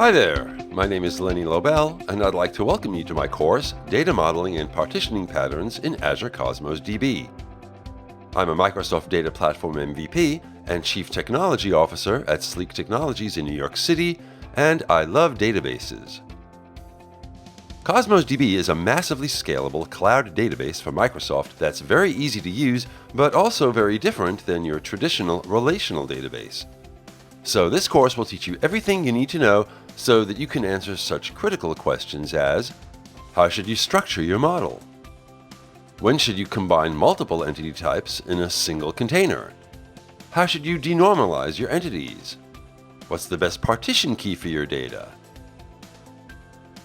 Hi there, my name is Leonard Lobel, and I'd like to welcome you to my course, Data Modeling and Partitioning Patterns in Azure Cosmos DB. I'm a Microsoft Data Platform MVP and Chief Technology Officer at Sleek Technologies in New York City, and I love databases. Cosmos DB is a massively scalable cloud database for Microsoft that's very easy to use, but also very different than your traditional relational database. So this course will teach you everything you need to know so that you can answer such critical questions as: how should you structure your model? When should you combine multiple entity types in a single container? How should you denormalize your entities? What's the best partition key for your data?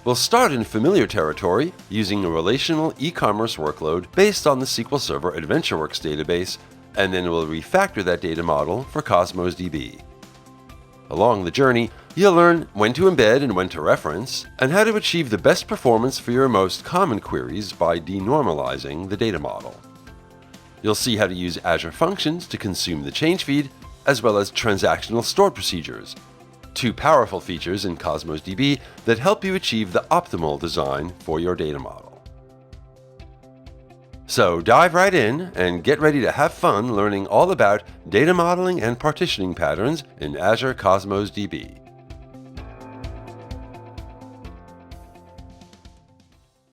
We'll start in familiar territory using a relational e-commerce workload based on the SQL Server AdventureWorks database, and then we'll refactor that data model for Cosmos DB. Along the journey, you'll learn when to embed and when to reference, and how to achieve the best performance for your most common queries by denormalizing the data model. You'll see how to use Azure Functions to consume the change feed, as well as transactional stored procedures, two powerful features in Cosmos DB that help you achieve the optimal design for your data model. So dive right in and get ready to have fun learning all about data modeling and partitioning patterns in Azure Cosmos DB.